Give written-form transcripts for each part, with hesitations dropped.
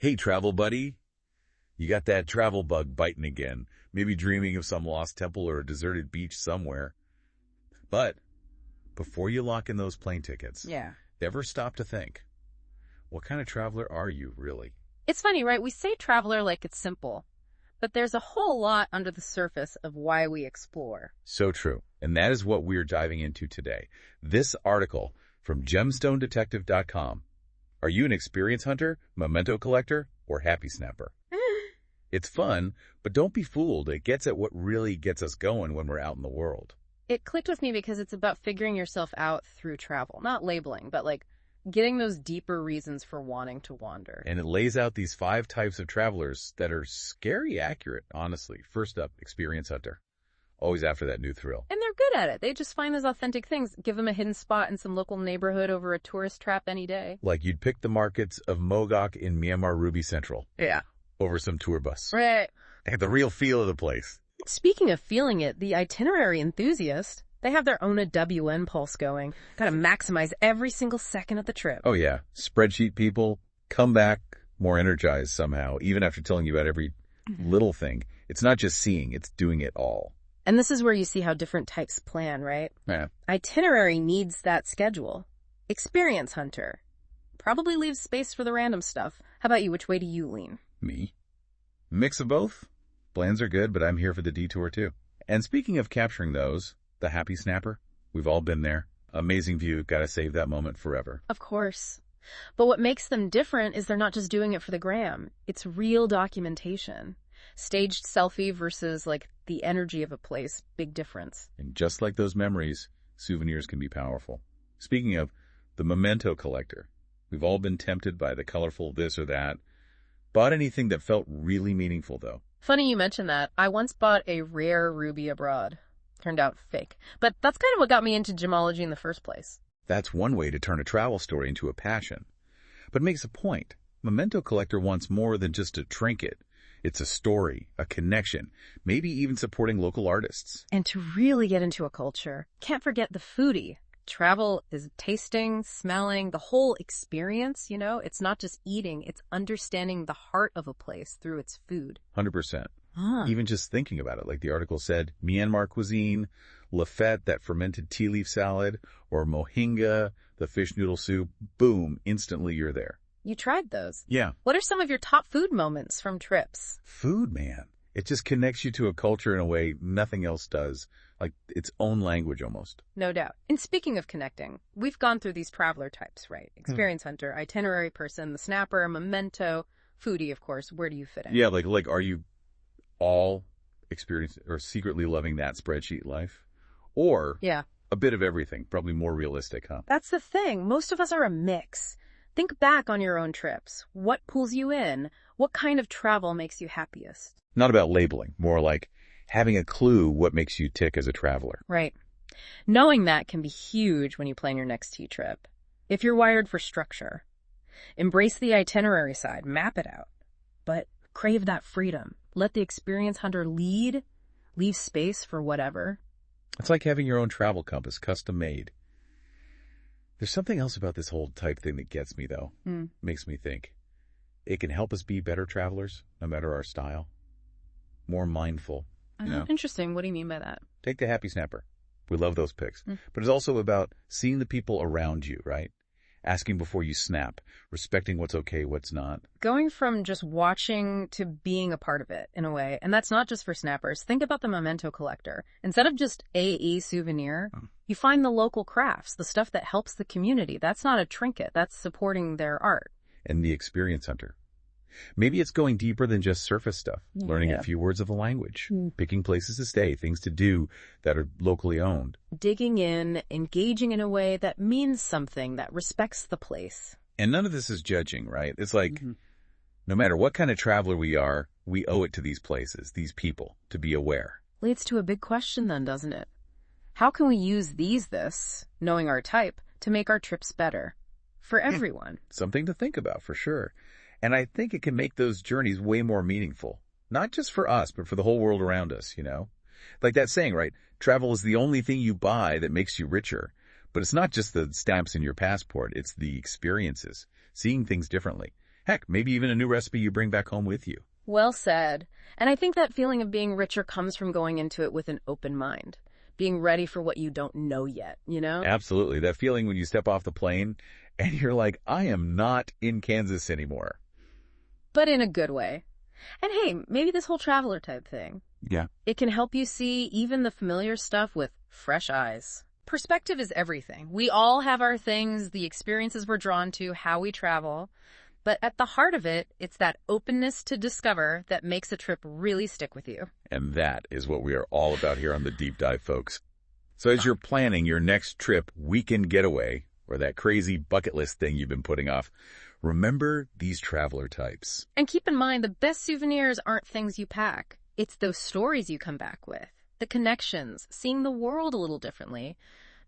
Hey, travel buddy, you got that travel bug biting again, maybe dreaming of some lost temple or a deserted beach somewhere. But before you lock in those plane tickets, ever stop to think, what kind of traveler are you, really? It's funny, right? We say traveler like it's simple, but there's a whole lot under the surface of why we explore. So true. And that is what we're diving into today. This article from gemstonedetective.com. Are you an experience hunter, memento collector, or happy snapper? It's fun, but don't be fooled. It gets at what really gets us going when we're out in the world. It clicked with me because it's about figuring yourself out through travel. Not labeling, but like getting those deeper reasons for wanting to wander. And it lays out these 5 types of travelers that are scary accurate, honestly. First up, experience hunter. Always after that new thrill. And they're good at it. They just find those authentic things, give them a hidden spot in some local neighborhood over a tourist trap any day. Like you'd pick the markets of Mogok in Myanmar Ruby Central. Yeah. Over some tour bus. Right. They have the real feel of the place. Speaking of feeling it, the itinerary enthusiast, they have their own WN pulse going. Gotta maximize every single second of the trip. Oh yeah. Spreadsheet people come back more energized somehow, even after telling you about every little thing. It's not just seeing, it's doing it all. And this is where you see how different types plan, right? Yeah. Itinerary needs that schedule. Experience hunter probably leaves space for the random stuff. How about you? Which way do you lean? Me? Mix of both. Plans are good, but I'm here for the detour too. And speaking of capturing those, the happy snapper, we've all been there. Amazing view, gotta save that moment forever. Of course. But what makes them different is they're not just doing it for the gram. It's real documentation. Staged selfie versus like the energy of a place, big difference. And just like those memories, souvenirs can be powerful. Speaking of the memento collector, we've all been tempted by the colorful this or that. Bought anything that felt really meaningful though? Funny you mention that. I once bought a rare ruby abroad. Turned out fake. But that's kind of what got me into gemology in the first place. That's one way to turn a travel story into a passion. But it makes a point. Memento collector wants more than just a trinket. It's a story, a connection, maybe even supporting local artists. And to really get into a culture, can't forget the foodie. Travel is tasting, smelling, the whole experience, you know? It's not just eating, it's understanding the heart of a place through its food. 100%. Even just thinking about it, like the article said, Myanmar cuisine, lafette, that fermented tea leaf salad, or mohinga, the fish noodle soup, boom, instantly you're there. You tried those? Yeah. What are some of your top food moments from trips? Food, man. It just connects you to a culture in a way nothing else does, like its own language almost. No doubt. And speaking of connecting, we've gone through these traveler types, right? Experience hunter, itinerary person, the snapper, memento, foodie, of course. Where do you fit in? Yeah, like are you all experiencing or secretly loving that spreadsheet life? Or a bit of everything, probably more realistic, huh? That's the thing. Most of us are a mix. Think back on your own trips. What pulls you in? What kind of travel makes you happiest? Not about labeling, more like having a clue what makes you tick as a traveler. Right. Knowing that can be huge when you plan your next tea trip. If you're wired for structure, embrace the itinerary side, map it out, but crave that freedom. Let the experience hunter lead, leave space for whatever. It's like having your own travel compass, custom made. There's something else about this whole type thing that gets me, though. Makes me think. It can help us be better travelers, no matter our style. More mindful. You know? Interesting. What do you mean by that? Take the happy snapper. We love those pics. But it's also about seeing the people around you, right? Asking before you snap, respecting what's okay, what's not. Going from just watching to being a part of it, in a way. And that's not just for snappers. Think about the memento collector. Instead of just AE souvenir, you find the local crafts, the stuff that helps the community. That's not a trinket. That's supporting their art. And the experience hunter. Maybe it's going deeper than just surface stuff, learning a few words of the language, picking places to stay, things to do that are locally owned. Digging in, engaging in a way that means something, that respects the place. And none of this is judging, right? It's like, no matter what kind of traveler we are, we owe it to these places, these people, to be aware. Leads to a big question then, doesn't it? How can we use knowing our type, to make our trips better? For everyone. Something to think about, for sure. And I think it can make those journeys way more meaningful. Not just for us, but for the whole world around us, you know? Like that saying, right? Travel is the only thing you buy that makes you richer. But it's not just the stamps in your passport. It's the experiences, seeing things differently, Heck, maybe even a new recipe you bring back home with you. Well said. And I think that feeling of being richer comes from going into it with an open mind, being ready for what you don't know yet, you know? Absolutely. That feeling when you step off the plane and you're like, I am not in Kansas anymore. But in a good way. And hey, maybe this whole traveler type thing. Yeah. It can help you see even the familiar stuff with fresh eyes. Perspective is everything. We all have our things, the experiences we're drawn to, how we travel. But at the heart of it, it's that openness to discover that makes a trip really stick with you. And that is what we are all about here on the Deep Dive, folks. So as you're planning your next trip, weekend getaway, or that crazy bucket list thing you've been putting off, remember these traveler types. And keep in mind, the best souvenirs aren't things you pack. It's those stories you come back with, the connections, seeing the world a little differently.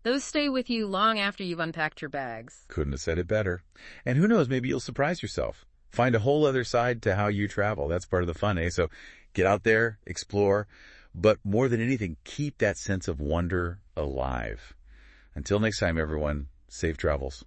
Those stay with you long after you've unpacked your bags. Couldn't have said it better. And who knows, maybe you'll surprise yourself. Find a whole other side to how you travel. That's part of the fun, eh? So get out there, explore, but more than anything, keep that sense of wonder alive. Until next time, everyone, safe travels.